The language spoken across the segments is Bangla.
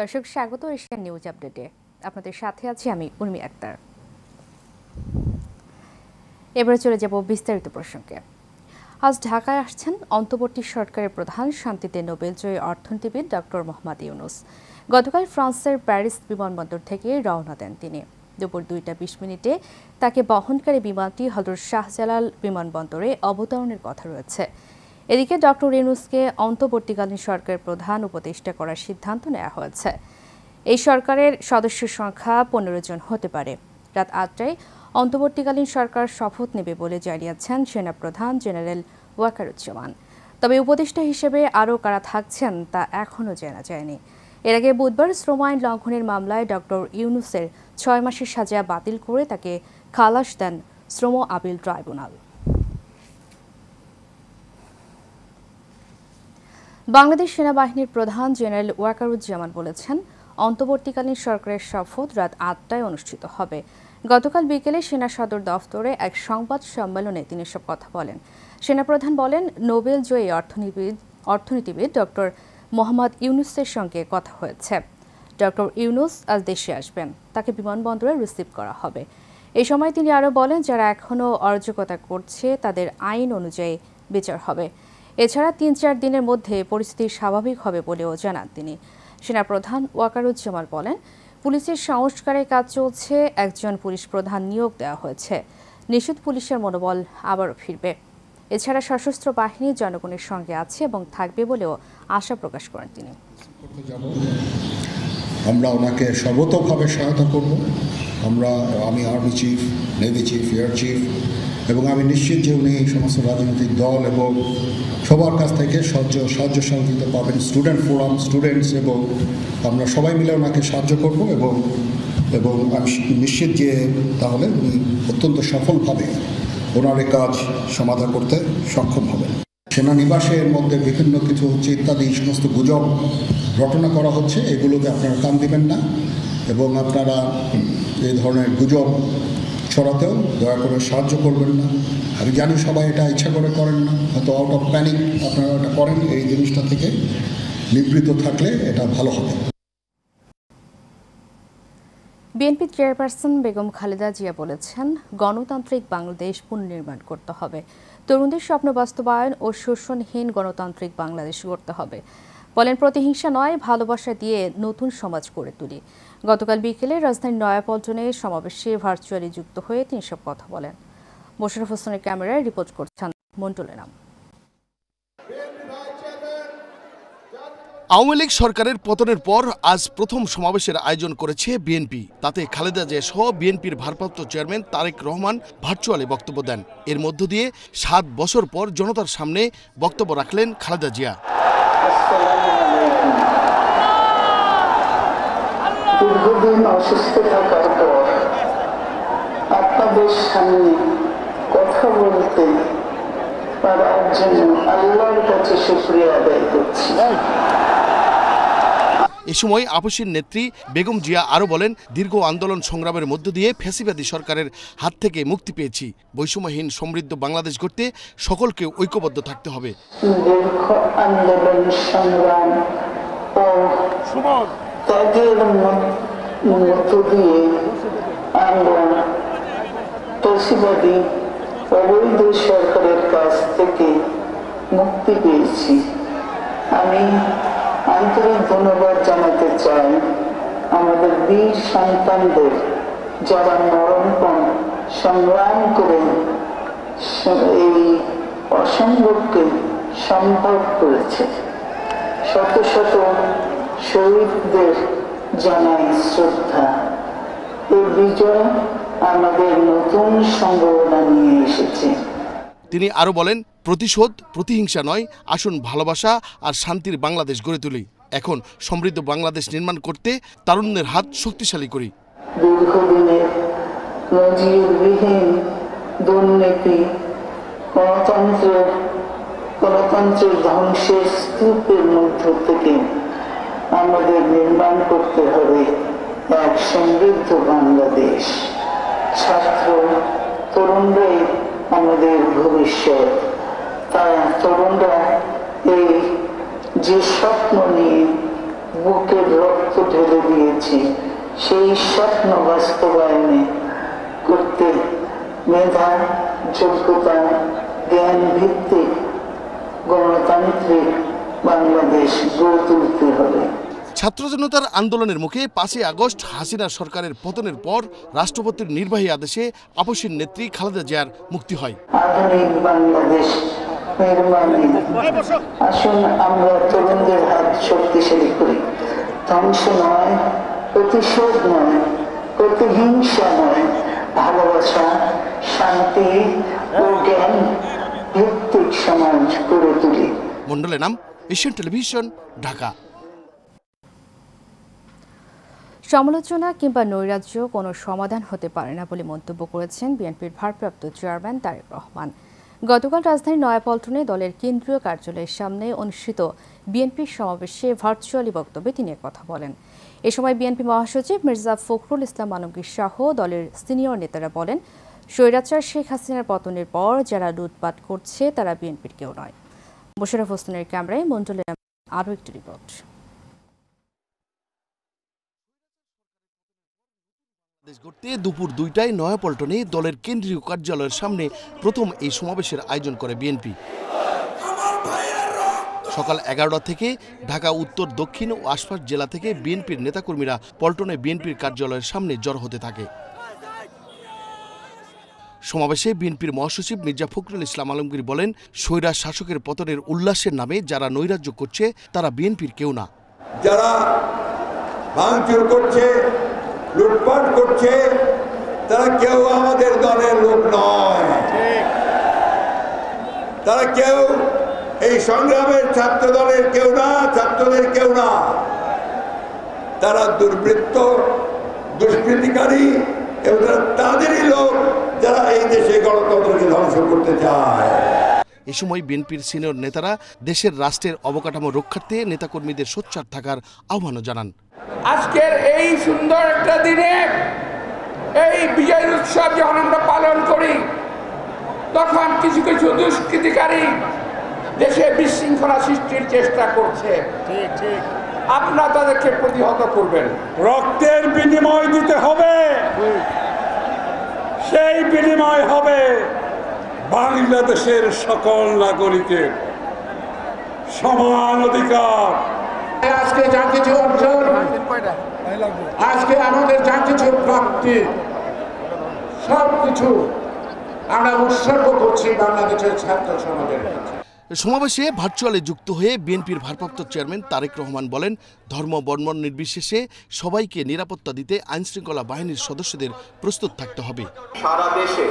দর্শক স্বাগত এশিয়ান নিউজ আপডেটে। আপনাদের সাথে আছি আমি উর্মি আক্তার। এবারে চলে যাব বিস্তারিত প্রসঙ্গে। আজ ঢাকায় আসছেন অন্তর্বর্তী সরকারের প্রধান, শান্তিতে নোবেলজয়ী অর্থনীতিবিদ ডক্টর মোহাম্মদ ইউনুস। গতকাল ফ্রান্সের প্যারিস বিমানবন্দর থেকে রওনা দেন তিনি। দুপুর 2:20 তাকে বহনকারী বিমানটি হযরত শাহজালাল বিমানবন্দরে অবতরণের কথা রয়েছে। এদিকে ডক্টর ইউনুসকে অন্তর্বর্তীকালীন সরকারের প্রধান উপদেষ্টা করার সিদ্ধান্ত নেওয়া হয়েছে। এই সরকারের সদস্য সংখ্যা 15 জন হতে পারে। রাত 8টায় অন্তর্বর্তীকালীন সরকার শপথ নেবে বলে জানিয়েছেন সেনাপ্রধান জেনারেল ওয়াকারুজ্জামান। তবে উপদেষ্টা হিসেবে আরও কারা থাকছেন তা এখনও জানা যায়নি। এর আগে বুধবার শ্রম আইন লঙ্ঘনের মামলায় ডক্টর ইউনুসের 6 মাসের সাজা বাতিল করে তাকে খালাস দেন শ্রম আপিল ট্রাইব্যুনাল। বাংলাদেশ সেনাবাহিনীর প্রধান জেনারেল ওয়াকারুজ্জামান বলেছেন, অন্তর্বর্তীকালীন সরকারের শপথ রাত 8টায় অনুষ্ঠিত হবে। গতকাল বিকেলে সেনা সদর দফতরে এক সংবাদ সম্মেলনে তিনি এসব কথা বলেন। সেনাপ্রধান বলেন, নোবেল জয়ী অর্থনীতিবিদ ডক্টর মোহাম্মদ ইউনুসের সঙ্গে কথা হয়েছে। ডক্টর ইউনুস আজ দেশে আসবেন, তাকে বিমানবন্দরে রিসিভ করা হবে। এই সময় তিনি আরও বলেন, যারা এখনও অরাজকতা করছে তাদের আইন অনুযায়ী বিচার হবে। এছাড়া 3-4 দিনের মধ্যে পরিস্থিতি স্বাভাবিক হবে বলেও জানান তিনি। সেনাপ্রধান ওয়াকারুজ্জামান বলেন, পুলিশের সংস্কারের কাজ চলছে, একজন পুলিশ প্রধান নিয়োগ দেওয়া হয়েছে। নিষেধ পুলিশের মনোবল আবারও ফিরবে। এছাড়া সশস্ত্র বাহিনী জনগণের সঙ্গে আছে এবং থাকবে বলেও আশা প্রকাশ করেন তিনি। আমরা ওনাকে সর্বতোভাবে সহায়তা করব। আমি army chief, navy chief, air chief, এবং আমি নিশ্চিত যে উনি সমস্ত রাজনৈতিক দল এবং সবার কাছ থেকে সাহায্য সহযোগিতা পাবেন। স্টুডেন্ট ফোরাম, স্টুডেন্টস, এবং আমরা সবাই মিলে ওনাকে সাহায্য করব এবং আমি নিশ্চিত যে তাহলে উনি অত্যন্ত সফলভাবে ওনার এই কাজ সমাধান করতে সক্ষম হবেন। সেনানিবাসের মধ্যে বিভিন্ন কিছু হচ্ছে ইত্যাদি সমস্ত গুজব রটনা করা হচ্ছে, এগুলোকে আপনারা কান দিবেন না এবং আপনারা এই ধরনের গুজব ছড়াতেও দয়া করে সাহায্য করবেন না। আমি জানি সবাই এটা ইচ্ছা করে করেন না, হয়তো আউট অফ প্যানিক আপনারা এটা করেন। এই জিনিসটা থেকে নিবৃত্ত থাকলে এটা ভালো হবে। বিএনপি চেয়ারপারসন বেগম খালেদা জিয়া বলেছেন, গণতান্ত্রিক বাংলাদেশ পুনর্নির্মাণ করতে হবে। তরুণদের স্বপ্ন বাস্তবায়ন ও শোষণহীন গণতান্ত্রিক বাংলাদেশ গড়তে হবে। বলেন, প্রতিহিংসা নয়, ভালোবাসা দিয়ে নতুন সমাজ গড়ে তুলি। গতকাল বিকেলে রাজধানীর নয়াপল্টনে সমাবেশে ভার্চুয়ালি যুক্ত হয়ে তিনি সব কথা বলেন। মোশাররফ হোসেনের ক্যামেরায় রিপোর্ট করছেন মন্টুল নাম। আওয়ামী লীগ সরকারের পতনের পর আজ প্রথম সমাবেশের আয়োজন করেছে বিএনপি। তাতে খালেদা জিয়া সহ বিএনপির ভারপ্রাপ্ত চেয়ারম্যান তারেক রহমান ভার্চুয়ালি বক্তব্য দেন। এর মধ্য দিয়ে 7 বছর পর জনতার সামনে বক্তব্য রাখলেন খালেদা জিয়া। দীর্ঘদিন অসুস্থ থাকার পর আপনাদের সামনে কথা বলতে পারার জন্য আল্লাহর কাছে শুকরিয়া আদায় করছি। এ সময় আপসীর নেত্রী বেগম জিয়া আরও বলেন, দীর্ঘ আন্দোলন সংগ্রামের মধ্য দিয়ে ফ্যাসিবাদী সরকারের হাত থেকে মুক্তি পেয়েছি। বৈষম্যহীন সমৃদ্ধ বাংলাদেশ গড়তে সকলকে ঐক্যবদ্ধ থাকতে হবে। দীর্ঘ আন্দোলন সংগ্রাম ও ত্যাগের মধ্য দিয়ে আমরা ফ্যাসিবাদী অবৈধ সরকারের কাছ থেকে মুক্তি পেয়েছি। আমি আন্তরিক ধন্যবাদ জানাতে চাই আমাদের বীর সন্তানদের, যারা মরণপণ সংগ্রাম করে এই অসম্ভবকে সম্ভব করেছে। শত শত শহীদদের জানাই শ্রদ্ধা। এই বিজয় আমাদের নতুন সম্ভাবনা নিয়ে এসেছে। তিনি আরও বলেন, প্রতিশোধ, প্রতিহিংসা নয়, আসুন ভালোবাসা আর শান্তির বাংলাদেশ গড়ে তুলি। এখন সমৃদ্ধ বাংলাদেশ নির্মাণ করতে তারুণ্যের হাত শক্তিশালী করি। দীর্ঘদিনের নজিরবিহীন দুর্নীতি, গণতন্ত্রের ধ্বংসের স্তূপের মধ্য থেকে আমাদের নির্মাণ করতে হবে এক সমৃদ্ধ বাংলাদেশ। ছাত্র তরুণরাই আমাদের ভবিষ্যৎ। তারা তরুণরা এই যে স্বপ্ন নিয়ে বুকের রক্ত ঢেলে দিয়েছি সেই স্বপ্ন বাস্তবায়নে করতে মেধা, যোগ্যতা, জ্ঞান ভিত্তিক গণতান্ত্রিক বাংলাদেশ গড়ে তুলতে হবে। ছাত্র জনতার আন্দোলনের মুখে 5ই আগস্ট হাসিনা সরকারের পতনের পর রাষ্ট্রপতির নির্বাহী আদেশে আপসীর নেত্রী খালেদা জিয়ার মুক্তি হয়। আধুনিক বাংলাদেশ নির্মাণে আসুন আমরা তরুণদের হাত শক্তিশালী করি। ধ্বংস নয়, প্রতিশোধ নয়, প্রতিহিংসা নয়, ভালোবাসা, শান্তি ও জ্ঞান ভিত্তিক সমাজ গড়ে তুলি। মন্ডলের নাম, এশিয়ান টেলিভিশন, ঢাকা। সমালোচনা কিংবা নৈরাজ্য কোনো সমাধান হতে পারে না বলে মন্তব্য করেছেন বিএনপির ভারপ্রাপ্ত চেয়ারম্যান তারেক রহমান। গতকাল রাজধানীর নয়াপল্টনে দলের কেন্দ্রীয় কার্যালয়ের সামনে অনুষ্ঠিত বিএনপির সমাবেশে ভার্চুয়ালি বক্তব্যে তিনি কথা বলেন। এ সময় বিএনপি মহাসচিব মির্জা ফখরুল ইসলাম আলমগীর সহ দলের সিনিয়র নেতারা বলেন, স্বৈরাচার শেখ হাসিনার পতনের পর যারা লুটপাট করছে তারা বিএনপির কেউ নয়। মোশাররফ হোসেনের ক্যামেরায় মন্ডলের আরও একটি রিপোর্ট। গড়তে দুপুর 2টায় নয়াপল্টনে দলের কেন্দ্রীয় কার্যালয়ের সামনে প্রথম এই সমাবেশের আয়োজন করে বিএনপি। সকাল 11টা থেকে ঢাকা উত্তর, দক্ষিণ ও আশপাশ জেলা থেকে বিএনপির নেতাকর্মীরা পল্টনে বিএনপির কার্যালয়ের সামনে জড়ো হতে থাকে। সমাবেশে বিএনপির মহাসচিব মির্জা ফখরুল ইসলাম আলমগীর বলেন, স্বৈরা শাসকের পতনের উল্লাসের নামে যারা নৈরাজ্য করছে তারা বিএনপির কেউ না। যারা ভাঙচুর করছে, লুটপাট করছে, তারা কেউ আমাদের দলের লোক নয়। তারা কেউ এই সংগ্রামের ছাত্র দলের কেউ না, ছাত্রদের কেউ না। তারা দুর্বৃত্ত, দুষ্কৃতিকারী এবং তাদেরই লোক যারা এই দেশে গণতন্ত্রকে ধ্বংস করতে চায়। এ সময় বিএনপির সিনিয়র নেতারা দেশের রাষ্ট্রের অবকাঠামো রক্ষার্থে নেতাকর্মীদের সোচ্চার থাকার আহ্বানও জানান। আজকের এই সুন্দর একটা দিনে এই বিজয় উৎসব যখন আমরা পালন করি, তখন কিছু কিছু দুষ্কৃতিকারী দেশে বিশৃঙ্খলা সৃষ্টির চেষ্টা করছে। আপনারা তাদেরকে প্রতিহত করবেন। রক্তের বিনিময় দিতে হবে, সেই বিনিময় হবে বাংলাদেশের সকল নাগরিকের সমান অধিকার। আজকে যা কিছু অর্জন, আজকে আমাদের যা কিছু প্রাপ্তি, সব কিছু আমরা উৎসর্গ করছি বাংলাদেশের ছাত্র সমাজের কাছে। সমাবেশে ভার্চুয়ালি যুক্ত হয়ে বিএনপির ভারপ্রাপ্ত চেয়ারম্যান তারেক রহমান বলেন, ধর্ম বর্ণ নির্বিশেষে সবাইকে নিরাপত্তা দিতে আইনশৃঙ্খলা বাহিনীর সদস্যদের প্রস্তুত থাকতে হবে। সারা দেশে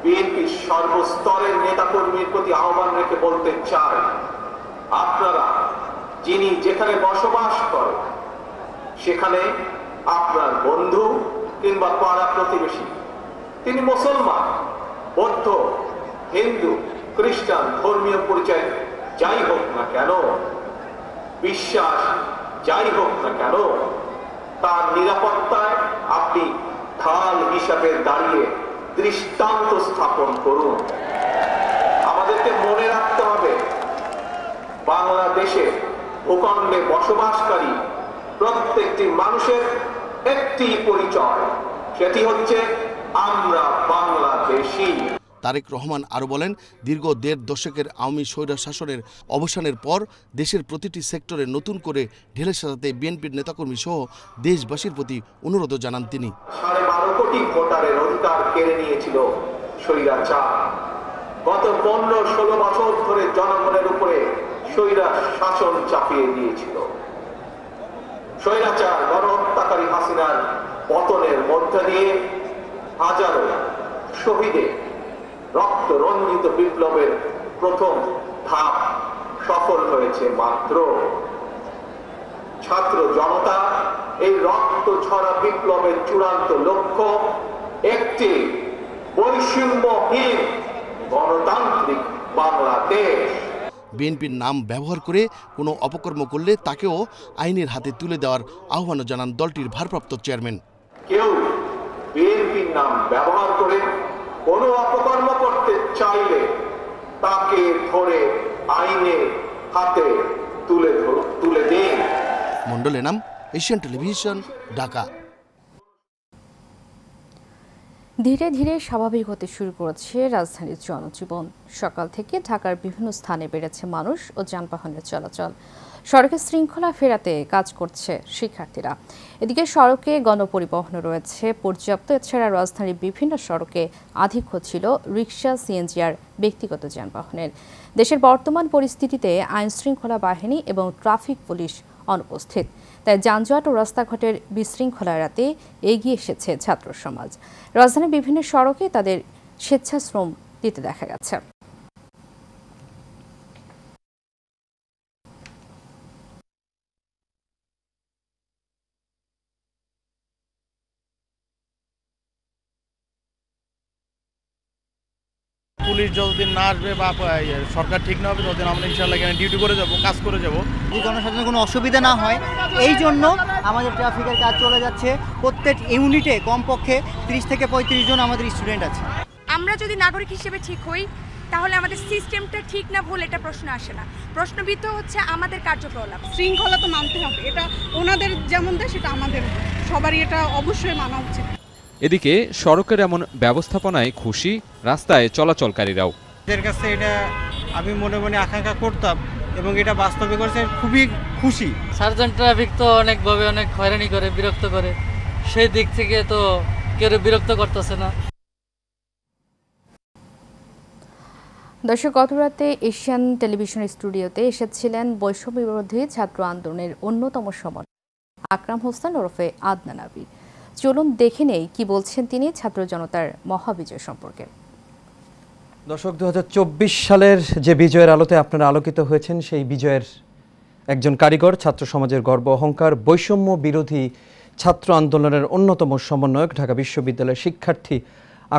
বিএনপির সর্বস্তরের নেতাকর্মীর প্রতি আহ্বান রেখে বলতে চাই, আপনারা যিনি যেখানে বসবাস করেন সেখানে আপনার বন্ধু কিংবা পাড়া প্রতিবেশী, তিনি মুসলমান, বৌদ্ধ, হিন্দু, খ্রিস্টান, ধর্মীয় পরিচয় যাই হোক না কেন, বিশ্বাস যাই হোক না কেন, তার নিরাপত্তায় আপনি ঢাল হিসাবে দাঁড়িয়ে দৃষ্টান্ত স্থাপন করুন। আমাদেরকে মনে রাখতে হবে, বাংলাদেশে ভূখণ্ডে বসবাসকারী প্রত্যেকটি মানুষের একটি পরিচয়, সেটি হচ্ছে আমরা বাংলাদেশী। তারেক রহমান আরও বলেন, দীর্ঘ 1.5 দশকের আওয়ামী স্বৈর শাসনের অবসানের পর দেশের প্রতিটি সেক্টরে নতুন করে ঢেলে সাজাতে বিএনপির নেতাকর্মী সহ দেশবাসীর প্রতি অনুরোধ জানান তিনি। 12.5 কোটি ভোটারের অধিকার কেড়ে নিয়েছিল স্বৈরাচার। গত 15-16 বছর ধরে জনগণের উপরে স্বৈরা শাসন চাপিয়ে দিয়েছিল। স্বৈরাচার গণহত্যাকারী হাসিনার পতনের মধ্য দিয়ে হাজারো শহীদের রক্ত রঞ্জিত বিপ্লবের প্রথম ধাপ সফল হয়েছে মাত্র। ছাত্র জনতা এই রক্ত ঝরা বিপ্লবের চূড়ান্ত লক্ষ্য একটি বৈষম্যহীন গণতান্ত্রিক বাংলাদেশ। বিএনপির নাম ব্যবহার করে কোনো অপকর্ম করলে তাকেও আইনের হাতে তুলে দেওয়ার আহ্বানও জানান দলটির ভারপ্রাপ্ত চেয়ারম্যান। কেউ বিএনপির নাম ব্যবহার করে কোনো অপকর্ম করতে চাইলে তাকে ধরে আইনের হাতে তুলে দিন। মণ্ডল এনাম, এশিয়ান টেলিভিশন, ঢাকা। ধীরে ধীরে স্বাভাবিক হতে শুরু করেছে রাজধানীর জনজীবন। সকাল থেকে ঢাকার বিভিন্ন স্থানে বেড়েছে মানুষ ও যানবাহনের চলাচল। সড়কে শৃঙ্খলা ফেরাতে কাজ করছে শিক্ষার্থীরা। এদিকে সড়কে গণপরিবহন রয়েছে পর্যাপ্ত। এছাড়া রাজধানীর বিভিন্ন সড়কে আধিক্য ছিল রিকশা, সিএনজি আর ব্যক্তিগত যানবাহনের। দেশের বর্তমান পরিস্থিতিতে আইন শৃঙ্খলা বাহিনী এবং ট্রাফিক পুলিশ অনুপস্থিত, তাই যানজট ও রাস্তাঘাটের বিশৃঙ্খলা এড়াতে এগিয়ে এসেছে ছাত্র সমাজ। রাজধানীর বিভিন্ন সড়কে তাদের স্বেচ্ছাশ্রম দিতে দেখা গেছে। পুলিশ যতদিন না আসবে বা সরকার ঠিক না হবে ততদিন আমরা ইনশাআল্লাহ এখানে ডিউটি করে যাব, কাজ করে যাব। যদি জনসাধারণের কোনো অসুবিধা না হয় এই জন্য আমাদের ট্রাফিকের কাজ চলে যাচ্ছে। প্রত্যেক ইউনিটে কমপক্ষে 30 থেকে 35 জন আমাদের স্টুডেন্ট আছে। আমরা যদি নাগরিক হিসেবে ঠিক হই তাহলে আমাদের সিস্টেমটা ঠিক না ভুল এটা প্রশ্ন আসে না। প্রশ্নবিদ্ধ হচ্ছে আমাদের কার্যকলাপ। শৃঙ্খলা তো মানতে হবে, এটা ওনাদের যেমন দেয় সেটা আমাদের সবারই এটা অবশ্যই মানা উচিত। এদিকে সড়কের এমন ব্যবস্থাপনায় খুশি রাস্তায় চলাচলকারীরাও। এদের কাছে এটা আমি মনে মনে আকাঙ্ক্ষা করতাম এবং এটা বাস্তবে করছে, খুবই খুশি। সার্জেন্ট ট্রাফিক তো অনেকভাবে অনেক হয়রানি করে, বিরক্ত করে, সেই দিক থেকে তো কেউ বিরক্ত করতেছে না। দর্শক, গতরাতে এশিয়ান টেলিভিশনের স্টুডিওতে এসেছিলেন বৈষম্য বিরোধী ছাত্র আন্দোলনের অন্যতম সমন্বয়ক আকরাম হোসেন ওরফে আদনান আবির। চলুন দেখে নেই কি বলছেন তিনি ছাত্র জনতার মহাবিজয় সম্পর্কে। দর্শক, 2024 সালের যে বিজয়ের আলোতে আপনারা আলোকিত হয়েছেন, সেই বিজয়ের একজন কারিগর, ছাত্র সমাজের গর্ব অহংকার, বৈষম্য বিরোধী ছাত্র আন্দোলনের অন্যতম সমন্বয়ক, ঢাকা বিশ্ববিদ্যালয়ের শিক্ষার্থী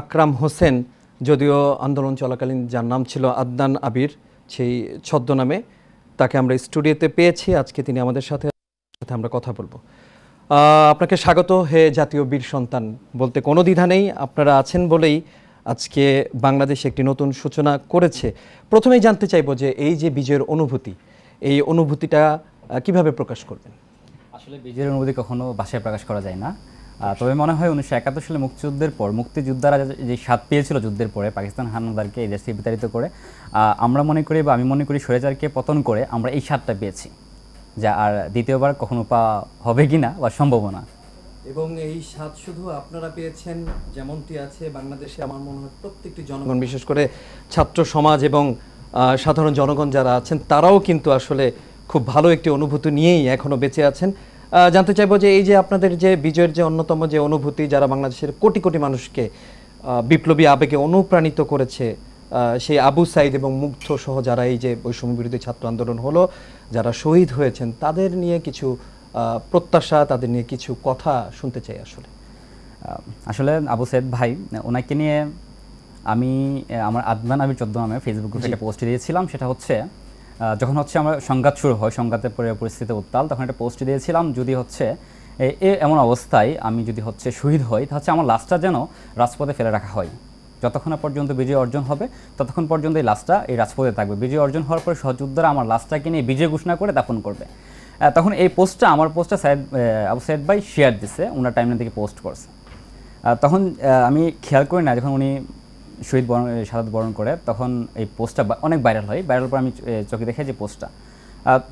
আকরাম হোসেন। যদিও আন্দোলন চলাকালীন যার নাম ছিল আদনান আবির, সেই ছদ্মনামে তাকে আমরা স্টুডিওতে পেয়েছি। আজকে তিনি আমাদের সাথে আমরা কথা বলবো। আপনাকে স্বাগত হে জাতীয় বীর সন্তান। বলতে কোনো দ্বিধা নেই, আপনারা আছেন বলেই আজকে বাংলাদেশ একটি নতুন সূচনা করেছে। প্রথমেই জানতে চাইব যে এই যে বিজয়ের অনুভূতি, এই অনুভূতিটা কিভাবে প্রকাশ করবেন? আসলে বিজয়ের অনুভূতি কখনো ভাষায় প্রকাশ করা যায় না। তবে মনে হয় 1971 সালে মুক্তিযুদ্ধের পর মুক্তিযোদ্ধারা যে স্বাদ পেয়েছিল যুদ্ধের পরে পাকিস্তান হানাদারকে এই দেশ থেকে বিতাড়িত করে, আমরা মনে করি বা আমি মনে করি স্বৈরাচারকে পতন করে আমরা এই স্বাদটা পেয়েছি, যা আর দ্বিতীয়বার কখনো পাওয়া হবে কিনা বা সম্ভাবনা। এবং এই স্বাদ শুধু আপনারা পেয়েছেন, যেমনটি আছে বাংলাদেশে আমার মনে হয় প্রত্যেকটি জনগণ, বিশেষ করে ছাত্র সমাজ এবং সাধারণ জনগণ যারা আছেন, তারাও কিন্তু আসলে খুব ভালো একটি অনুভূতি নিয়েই এখনও বেঁচে আছেন। জানতে চাইবো যে এই যে আপনাদের যে বিজয়ের যে অন্যতম যে অনুভূতি, যারা বাংলাদেশের কোটি কোটি মানুষকে বিপ্লবী আবেগে অনুপ্রাণিত করেছে, সেই আবু সাইদ এবং মুগ্ধ সহ যারা এই যে বৈষম্য বিরোধী ছাত্র আন্দোলন হলো, যারা শহীদ হয়েছেন, তাদের নিয়ে কিছু প্রত্যাশা, তাদের নিয়ে কিছু কথা শুনতে চাই। আসলে আবু সাইদ ভাই, ওনাকে নিয়ে আমি আমার আদনান আবির ছদ্মনামে ফেসবুক গ্রুপে একটা পোস্ট দিয়েছিলাম। সেটা হচ্ছে যখন আমরা সংঘাত শুরু হয়, সংঘাতের পরে পরিস্থিতি উত্তাল, তখন একটা পোস্ট দিয়েছিলাম যদি এমন অবস্থায় আমি যদি শহীদ হই, তাহলে আমার লাশটা যেন রাজপথে ফেলে রাখা হয়। যতক্ষণ পর্যন্ত বিজয় অর্জন হবে ততক্ষণ পর্যন্ত এই লাশটা এই রাজপথে থাকবে। বিজয় অর্জন হওয়ার পরে সহযোদ্ধারা আমার লাশটাকে নিয়ে বিজয় ঘোষণা করে দাফন করবে। তখন এই পোস্টটা, আমার পোস্টটা আবু সাইদ ভাই শেয়ার দিছে, ওনার টাইমলাইন থেকে পোস্ট করছে। তখন আমি খেয়াল করি না, যখন উনি শাহাদাত বরণ করে, তখন এই পোস্টটা অনেক ভাইরাল হয়। ভাইরাল পর আমি চোখে দেখে যে পোস্টটা,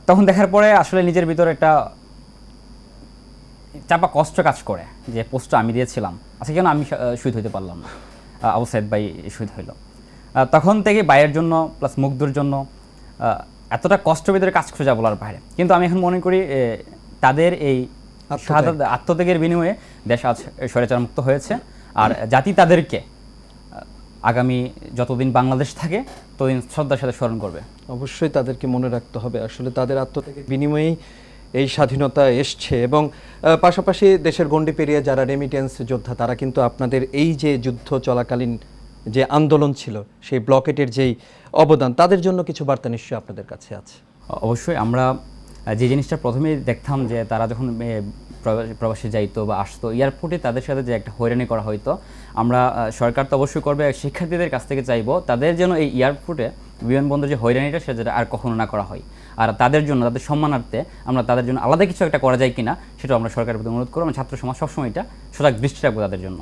তখন দেখার পরে আসলে নিজের ভিতরে একটা চাপা কষ্ট কাজ করে যে পোস্টটা আমি দিয়েছিলাম, আজকে কেন আমি শহীদ হইতে পারলাম না, আবু সাইদ ভাই শহীদ হইল। তখন থেকে ভাইয়ের জন্য প্লাস মুগ্ধর জন্য এতটা কষ্ট ভিতরে কাজ করে যা বলার বাইরে। কিন্তু আমি এখন মনে করি তাদের এই আত্মত্যাগের বিনিময়ে দেশ আজ স্বৈরাচার মুক্ত হয়েছে। আর জাতি তাদেরকে আগামী যতদিন বাংলাদেশ থাকে ততদিন শ্রদ্ধার সাথে স্মরণ করবে। অবশ্যই তাদেরকে মনে রাখতে হবে, আসলে তাদের আত্মত্যাগের বিনিময়েই এই স্বাধীনতা এসছে। এবং পাশাপাশি দেশের গণ্ডি পেরিয়ে যারা রেমিটেন্স যোদ্ধা, তারা কিন্তু আপনাদের এই যে যুদ্ধ চলাকালীন যে আন্দোলন ছিল, সেই ব্লকেটের যেই অবদান, তাদের জন্য কিছু বার্তা নিশ্চয়ই আপনাদের কাছে আছে। অবশ্যই আমরা যে জিনিসটা প্রথমেই দেখতাম যে তারা যখন প্রবাসে যাইতো বা আসতো এয়ারপোর্টে তাদের সাথে যে একটা হয়রানি করা হইতো, আমরা সরকার তো অবশ্যই করবে, শিক্ষার্থীদের কাছ থেকে চাইবো তাদের যেন এই এয়ারপোর্টে বিমানবন্দর যে হয়রানিটা সেটা আর কখনো না করা হয়। আর তাদের জন্য, তাদের সম্মানার্থে আমরা তাদের জন্য আলাদা কিছু একটা করা যায় কিনা সেটা আমরা সরকারের প্রতি অনুরোধ করবো। ছাত্র সমাজ সবসময় এটা সজাগ দৃষ্টি রাখবো তাদের জন্য।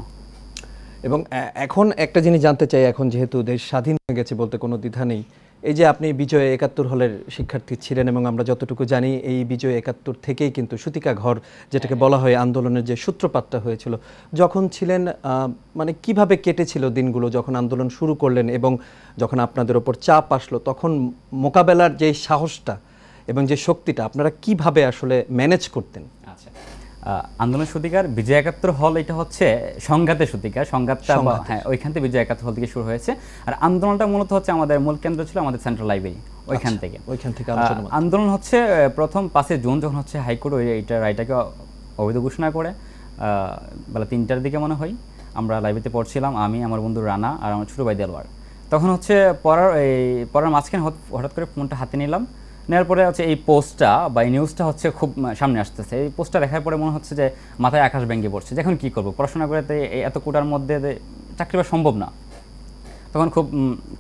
এবং এখন একটা জিনিস জানতে চাই, এখন যেহেতু দেশ স্বাধীন হয়ে গেছে বলতে কোনো দ্বিধা নেই, এই যে আপনি বিজয় ৭১ হলের শিক্ষার্থী ছিলেন এবং আমরা যতটুকু জানি এই বিজয় ৭১ থেকেই কিন্তু সুতিকা ঘর যেটাকে বলা হয় আন্দোলনের যে সূত্রপাতটা হয়েছিল, যখন ছিলেন মানে কিভাবে কেটেছিল দিনগুলো যখন আন্দোলন শুরু করলেন এবং যখন আপনাদের ওপর চাপ আসলো তখন মোকাবেলার যে সাহসটা এবং যে শক্তিটা আপনারা কিভাবে আসলে ম্যানেজ করতেন? আচ্ছা, আন্দোলন সূতিকার বিজয় ৭১ হল এটা হচ্ছে সংঘাতের সূতিকা, সংঘাতটা হ্যাঁ ওইখান থেকে বিজয় ৭১ হল থেকে শুরু হয়েছে। আর আন্দোলনটা মূলত হচ্ছে আমাদের মূল কেন্দ্র ছিল আমাদের সেন্ট্রাল লাইব্রেরি, ওইখান থেকে আন্দোলন হচ্ছে প্রথম ৫ জুন যখন হচ্ছে হাইকোর্ট এইটা রায়টাকে অবৈধ ঘোষণা করে বেলা ৩টার দিকে মনে হয় আমরা লাইব্রেরিতে পড়ছিলাম, আমি, আমার বন্ধু রানা আর আমার ছোটো ভাই দেলোয়ার। তখন হচ্ছে পড়ার মাঝখানে হঠাৎ করে ফোনটা হাতে নিলাম, নেওয়ার পরে হচ্ছে এই পোস্টটা বা এই নিউজটা হচ্ছে খুব সামনে আসতেছে। এই পোস্টটা দেখার পরে মনে হচ্ছে যে মাথায় আকাশ ভেঙে পড়ছে, যে এখন কী করবো, পড়াশোনা করে এত কোটার মধ্যে চাকরি পাওয়া সম্ভব না। তখন খুব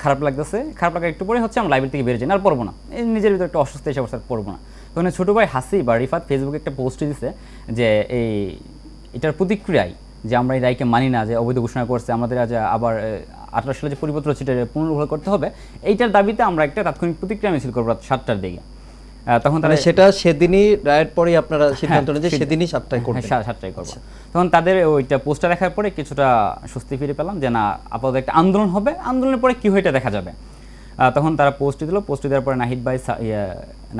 খারাপ লাগতেছে, খারাপ লাগা একটু পরে হচ্ছে আমরা লাইব্রেরি থেকে বেরিয়ে যাই, আর পড়বো না, এই নিজের ভিতরে একটা অসুস্থ এসে অবস্থা, পড়বো না। তখন ছোটো ভাই হাসি বা রিফাত ফেসবুকে একটা পোস্ট দিছে যে এটার প্রতিক্রিয়ায় যে আমরা এই রায়কে মানি না, যে অবৈধ ঘোষণা করছে, আমাদের আজ আবার 18 সালে যে পরিপত্র সেটা পুনর্বহাল করতে হবে, এইটার দাবিতে আমরা একটা তাৎক্ষণিক প্রতিক্রিয়া মিছিল করবো রাত 7টার দিকে। তখন তারা সেটা সেদিনই রায়ের পরেই আপনারা সিদ্ধান্ত নেন যে সেদিনই 7টায় করবেন, 7টায় করবো। তখন তাদের ওইটা পোস্টটা দেখার পরে কিছুটা স্বস্তি ফিরে পেলাম যে না, আপাতত একটা আন্দোলন হবে, আন্দোলনের পরে কী হয় এটা দেখা যাবে। তখন তারা পোস্ট দিল, পোস্ট দেওয়ার পরে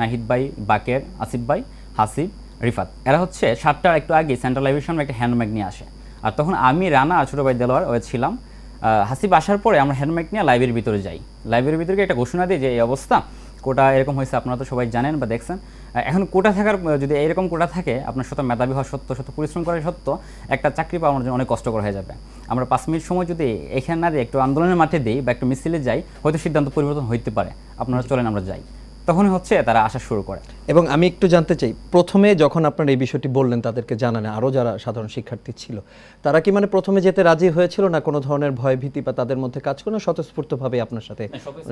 নাহিদ ভাই, বাকের, আসিফ ভাই, হাসিব, রিফাত এরা হচ্ছে 7টার একটু আগে সেন্ট্রাল লাইব্রেরির সামনে একটা হ্যান্ডম্যাগ নিয়ে আসে। আর তখন আমি, রানা আর ছোটো ভাই দেলোয়ার ছিলাম। হাসিব আসার পরে আমরা হ্যান্ডম্যাগ নিয়ে লাইব্রেরির ভিতরে যাই, লাইব্রেরির ভিতরে একটা ঘোষণা দিই যে এই অবস্থা, কোটা এরকম হয়েছে, আপনারা তো সবাই জানেন বা দেখছেন। এখন কোটা থাকার, যদি এরকম কোটা থাকে, আপনার শত মেধাবী হওয়া সত্য, শত পরিশ্রম করা সত্য, একটা চাকরি পাওয়ার জন্য অনেক কষ্টকর হয়ে যাবে। আমরা 5 মিনিট সময় যদি এখানে না দিয়ে একটু আন্দোলনের মাঠে দিই বা একটু মিছিলে যাই, হয়তো সিদ্ধান্ত পরিবর্তন হইতে পারে, আপনারা চলেন আমরা যাই। তখনই হচ্ছে তারা আসা শুরু করে। এবং আমি একটু জানতে চাই, প্রথমে যখন আপনারা এই বিষয়টি বললেন তাদেরকে জানানে আরও যারা সাধারণ শিক্ষার্থী ছিল, তারা কি মানে প্রথমে যেতে রাজি হয়েছিল না কোনো ধরনের ভয় ভীতি বা তাদের মধ্যে কাজ করে না, স্বতঃস্ফূর্তভাবে আপনার সাথে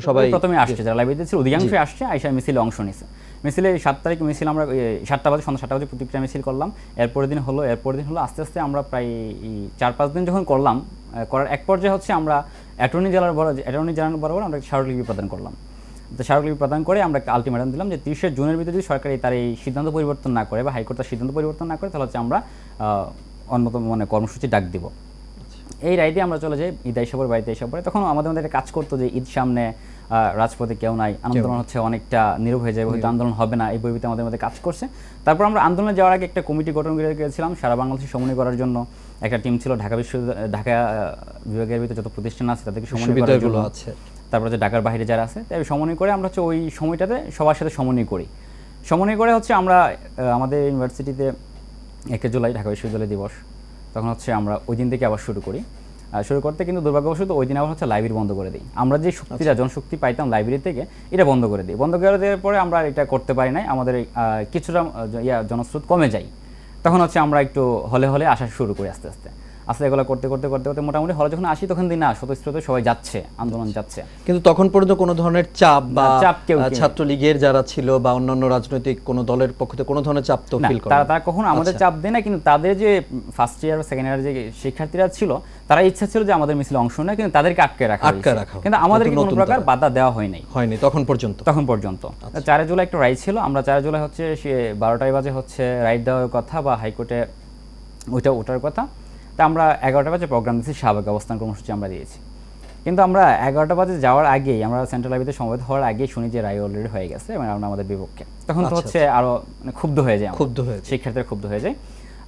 সবাই প্রথমে আসছে, যারা লাইব্রেরিতে ছিল অধিকাংশই আসছে, আইসা মিছিলে অংশ নিয়েছে। মিছিলে 7 তারিখ মিছিল আমরা 7টা বাজে, সন্ধ্যা 7টা বাজে প্রতিক্রিয়া মিছিল করলাম। এরপরের দিন হলো আস্তে আস্তে আমরা প্রায় 4-5 দিন যখন করলাম, করার এক পর্যায়ে হচ্ছে আমরা অ্যাটর্নি জেনারেল বরাবর আমরা স্মারকলিপি প্রদান করলাম। তো স্মারকলিপি প্রদান করে আমরা একটা আলটিমেটাম দিলাম যে 30 জুনের ভিতরে যদি সরকার তার এই সিদ্ধান্ত পরিবর্তন না করে বা হাইকোর্ট তার সিদ্ধান্ত পরিবর্তন না করে, তাহলে হচ্ছে আমরা অন্যতম কর্মসূচি ডাক দিব। এই রাইতে আমরা চলে যাই ঈদ আইসাপর বাড়িতে এসে পরে। তখন আমাদের মধ্যে একটা কাজ করতো যে ঈদ সামনে, রাজপথে কেউ নাই, আন্দোলন হচ্ছে অনেকটা নীরব হয়ে যাবে, হয়তো আন্দোলন হবে না, এই বইতে আমাদের মধ্যে কাজ করছে। তারপর আমরা আন্দোলনে যাওয়ার আগে একটা কমিটি গঠন করে গিয়েছিলাম সারা বাংলাদেশে সমন্বয় করার জন্য। একটা টিম ছিল ঢাকা বিভাগের ভিতরে যত প্রতিষ্ঠান আছে তাদেরকে সমন্বয় করার জন্য, তারপরে যে ঢাকার বাইরে যারা আছে তাই সমন্বয় করে আমরা হচ্ছে ওই সময়টাতে সবার সাথে সমন্বয় করি। সমন্বয় করে হচ্ছে আমরা আমাদের ইউনিভার্সিটিতে 1 জুলাই ঢাকা বিশ্ববিদ্যালয় দিবস, তখন হচ্ছে আমরা ওই দিন থেকে আবার শুরু করি। শুরু করতে কিন্তু দুর্ভাগ্যবশত ওই দিন আবার হচ্ছে লাইব্রেরি বন্ধ করে দিই। আমরা যে শক্তিটা, জনশক্তি পাইতাম লাইব্রেরি থেকে, এটা বন্ধ করে দিই। বন্ধ করে দেওয়ার পরে আমরা এটা করতে পারি নাই, আমাদের কিছুটা জনস্রোত কমে যায়। তখন হচ্ছে আমরা একটু হলে আসা শুরু করি আস্তে আস্তে এগুলো করতে মোটামুটি হলে যখন আসি তখন দিন না স্বতঃস্ফূর্ত সবাই যাচ্ছে, আন্দোলন যাচ্ছে। কিন্তু তখন পর্যন্ত কোনো ধরনের চাপ বা ছাত্রলীগের যারা ছিল বা অন্যান্য রাজনৈতিক কোনো দলের পক্ষ থেকে কোনো ধরনের চাপ তো ফিল করে তারা কখনো আমাদের চাপ দেয় না। কিন্তু তাদের যে ফার্স্ট ইয়ার বা সেকেন্ড ইয়ার যে শিক্ষার্থীরা ছিল, তারা ইচ্ছা ছিল যে আমাদের মিছিলে অংশ নেয়, কিন্তু তাদেরকে আটকে রাখা, কিন্তু আমাদের কোনো প্রকার বাধা দেওয়া হয়নি তখন পর্যন্ত। 4 জুলাই একটা রাইড ছিল, আমরা 4 জুলাই হচ্ছে 12টায় বাজে হচ্ছে রাইড দেওয়ার কথা বা হাইকোর্টে ওঠার কথা। তা আমরা 11টা বাজে প্রোগ্রাম দিয়েছি, শাহবাগ অবস্থান কর্মসূচি আমরা দিয়েছি। কিন্তু আমরা 11টা বাজে যাওয়ার আগেই, আমরা সেন্ট্রাল লাইব্রেরিতে সমবেত হওয়ার আগেই শুনি যে রায় অলরেডি হয়ে গেছে এবং আমাদের বিপক্ষে। তখন তো হচ্ছে আরও ক্ষুব্ধ হয়ে যায়, শিক্ষার্থীরা ক্ষুব্ধ হয়ে যায়।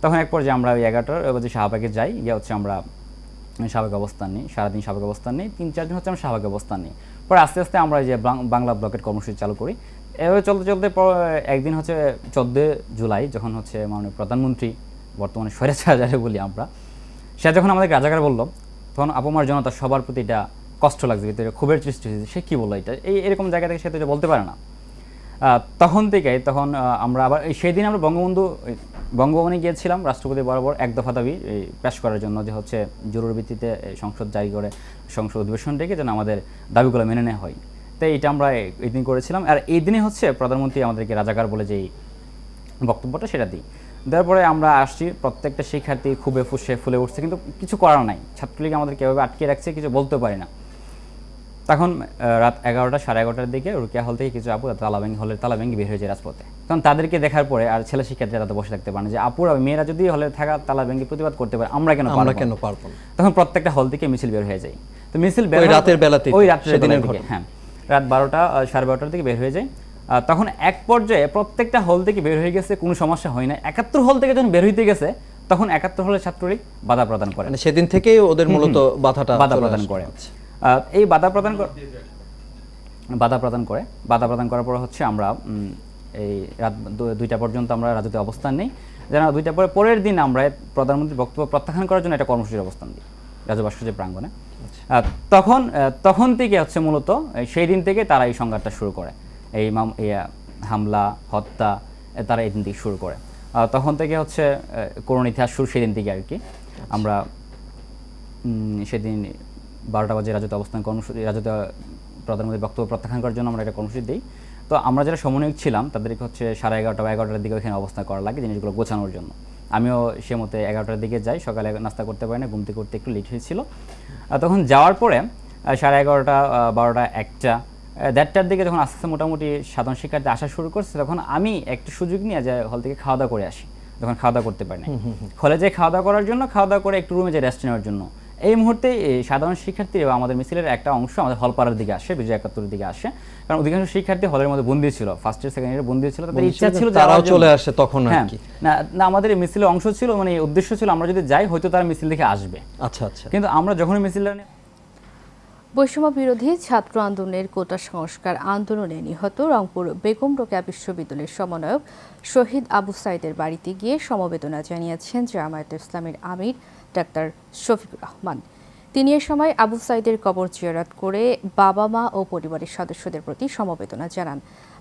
তখন এক পর্যায়ে আমরা ওই 11টা বাজে শাহবাগে যাই, হচ্ছে আমরা শাহবাগ অবস্থান নিই, সারাদিন শাহবাগ অবস্থান নিই, 3-4 দিন হচ্ছে আমরা শাহবাগ অবস্থান নিই। পরে আস্তে আস্তে আমরা যে বাংলা ব্লকের কর্মসূচি চালু করি। এভাবে চলতে একদিন হচ্ছে 14 জুলাই যখন হচ্ছে মাননীয় প্রধানমন্ত্রী, বর্তমানে স্বৈরাচার যারা বলি আমরা, সে যখন আমাদের রাজাকার বললো, তখন আপমার জনতা সবার প্রতি এটা কষ্ট লাগছে, ভিতরে ক্ষোভের সৃষ্টি হয়েছে। সে কী বললো এটা, এরকম জায়গা থেকে সে তো এটা বলতে পারে না। তখন আমরা আবার সেই দিন আমরা বঙ্গভবনে গিয়েছিলাম রাষ্ট্রপতি বরাবর এক দফা দাবি পেশ করার জন্য, যে হচ্ছে জরুরি ভিত্তিতে সংসদ জারি করে সংসদ অধিবেশন ডেকে যেন আমাদের দাবিগুলো মেনে নেওয়া হয়। তাই এটা আমরা এই দিন করেছিলাম। আর এই দিনে হচ্ছে প্রধানমন্ত্রী আমাদেরকে রাজাকার বলে যেই বক্তব্যটা সেটা দিই, তারপরে আমরা আসছি, প্রত্যেকটা শিক্ষার্থী খুবই ফুলে উঠছে, কিন্তু কিছু করার নাই। ছাত্রলীগ আমাদের কীভাবে আটকে রাখছে কিছু বলতে পারি না। তখন রাত 11টা সাড়ে 11টার দিকে রুকিয়া হল থেকে কিছু আপু হলের তালা ভেঙে বের হয়ে যায় রাজপথে। তখন তাদেরকে দেখার পরে আর ছেলে শিক্ষার্থীরা তাতে বসে থাকতে পারে না, যে আপুরা মেয়েরা যদি হলে থাকা তালা ভেঙে প্রতিবাদ করতে পারে, আমরা কেন পারবো না? তখন প্রত্যেকটা হল থেকে মিছিল বের হয়ে যায়। তো মিছিল রাতের বেলাতে, ওই রাতের দিকে, হ্যাঁ রাত 12টা সাড়ে 12টার দিকে বের হয়ে যায়। তখন এক পর্যায়ে প্রত্যেকটা হল থেকে বের হয়ে গেছে, কোনো সমস্যা হয় না। 71 হল থেকে যখন বের হইতে গেছে তখন 71 হলের ছাত্রলীগ বাধা প্রদান করে। সেদিন থেকেই ওদের মূলত বাধা প্রদান করে। এই বাধা প্রদান করার পর হচ্ছে আমরা এই রাত 2টা পর্যন্ত আমরা রাজুতে অবস্থান নেই। যেন 2টার পরের দিন আমরা প্রধানমন্ত্রীর বক্তব্য প্রত্যাখ্যান করার জন্য একটা কর্মসূচির অবস্থান দিই রাজু ভাস্কর্য প্রাঙ্গণে। তখন থেকে হচ্ছে মূলত সেই দিন থেকে তারা এই সংঘাতটা শুরু করে, এই হামলা হত্যা তারা এই দিন থেকে শুরু করে। তখন থেকে হচ্ছে করোনা ইতিহাস শুরু সেদিন থেকে আর কি। আমরা সেদিন 12টা বাজে রাজুতে অবস্থান কর্মসূচি, রাজুতে প্রধানমন্ত্রীর বক্তব্য প্রত্যাখ্যান করার জন্য আমরা একটা কর্মসূচি দিই। তো আমরা যারা সমন্বয়ক ছিলাম তাদেরকে হচ্ছে 11:30 বা 11টার দিকে ওইখানে অবস্থান করা লাগে জিনিসগুলো গোছানোর জন্য। আমিও সে মতে 11টার দিকে যাই, সকালে নাস্তা করতে পারি না, ঘুম থেকে করতে একটু লেট হয়েছিল। তখন যাওয়ার পরে 11:30 12টা 1টা 1:30টার দিকে যখন আস্তে আস্তে মোটামুটি সাধারণ শিক্ষার্থী আসা শুরু করছে, তখন আমি একটা সুযোগ নিয়ে যে হল থেকে খাওয়া দাওয়া করে আসি। যখন খাওয়া দাওয়া করতে পারি না, হলে যে খাওয়া দাওয়া করার জন্য, খাওয়া দাওয়া করে একটু রুমে যে রেস্ট নেওয়ার জন্য, এই মুহূর্তে সাধারণ শিক্ষার্থীরা আমাদের মিছিলের একটা অংশ আমাদের হলপাড়ার দিকে আসে, বিজয় 71-এর দিকে আসে। কারণ অধিকাংশ শিক্ষার্থী হলের মধ্যে বন্দী ছিল, ফার্স্ট ইয়ার সেকেন্ড ইয়ারে বন্দী ছিল, তাদের ইচ্ছা ছিল তারাও চলে আসে তখন আর কি। না আমাদের মিছিলের অংশ ছিল, মানে উদ্দেশ্য ছিল আমরা যদি যাই হয়তো তারা মিছিল দেখে আসবে। আচ্ছা আচ্ছা। কিন্তু আমরা যখন মিছিল বৈষম্য বিরোধী ছাত্র আন্দোলনের কোটা সংস্কার আন্দোলনে নিহত রংপুর বেগম রোকেয়া বিশ্ববিদ্যালয়ের সমন্বয়ক শহীদ আবু সাইদের বাড়িতে গিয়ে সমবেদনা জানিয়েছেন জামায়াতে ইসলামীর আমির ডাক্তার শফিকুর রহমান। তিনি এ সময় আবু সাইদের কবর জিয়ারত করে বাবা মা ও পরিবারের সদস্যদের প্রতি সমবেদনা জানান,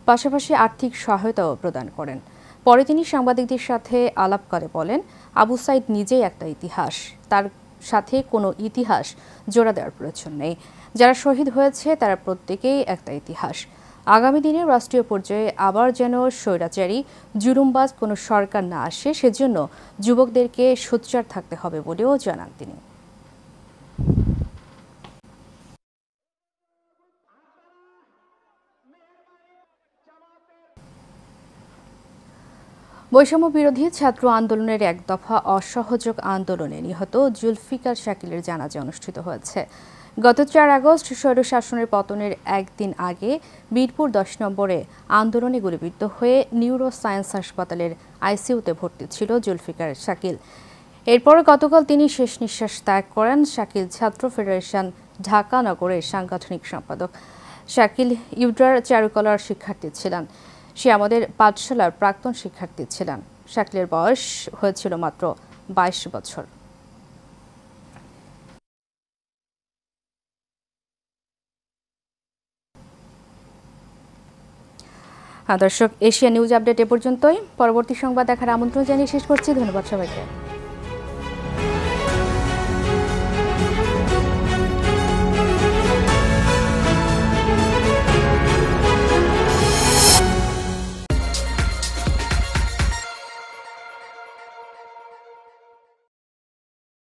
পাশাপাশি আর্থিক সহায়তাও প্রদান করেন। পরে তিনি সাংবাদিকদের সাথে আলাপ করে বলেন, আবু সাইদ নিজেই একটা ইতিহাস, তার সাথে কোনো ইতিহাস জোড়া দেওয়ার প্রয়োজন নেই। যারা শহীদ হয়েছে তারা প্রত্যেকেই একটা ইতিহাস। আগামী দিনে রাষ্ট্রীয় পর্যায়ে আবার যেন স্বৈরাচারী জুলুমবাজ কোনো সরকার না আসে, সেজন্য যুবকদেরকে সোচ্চার থাকতে হবে বলেও জানান তিনি। বৈষম্য বিরোধী ছাত্র আন্দোলনের এক দফা অসহযোগ আন্দোলনে নিহত জুলফিকার শাকিলের জানাজা অনুষ্ঠিত হয়েছে। গত 4 আগস্ট স্বৈরশাসনের পতনের একদিন আগে মিরপুর 10 নম্বরে আন্দোলনে গুলিবিদ্ধ হয়ে নিউরো সায়েন্স হাসপাতালের আইসিইউতে ভর্তি ছিল জুলফিকার শাকিল। এরপর গতকাল তিনি শেষ নিঃশ্বাস ত্যাগ করেন। শাকিল ছাত্র ফেডারেশন ঢাকা নগরের সাংগঠনিক সম্পাদক। শাকিল ইউড্রার চারুকলার শিক্ষার্থী ছিলেন। সে আমাদের পাঠশালার প্রাক্তন শিক্ষার্থী ছিলেন। শাকিলের বয়স হয়েছিল মাত্র 22 বছর। দর্শক, এশিয়া নিউজ আপডেট এ পর্যন্তই। পরবর্তী সংবাদ দেখার আমন্ত্রণ জানিয়ে শেষ করছি। ধন্যবাদ সবাইকে।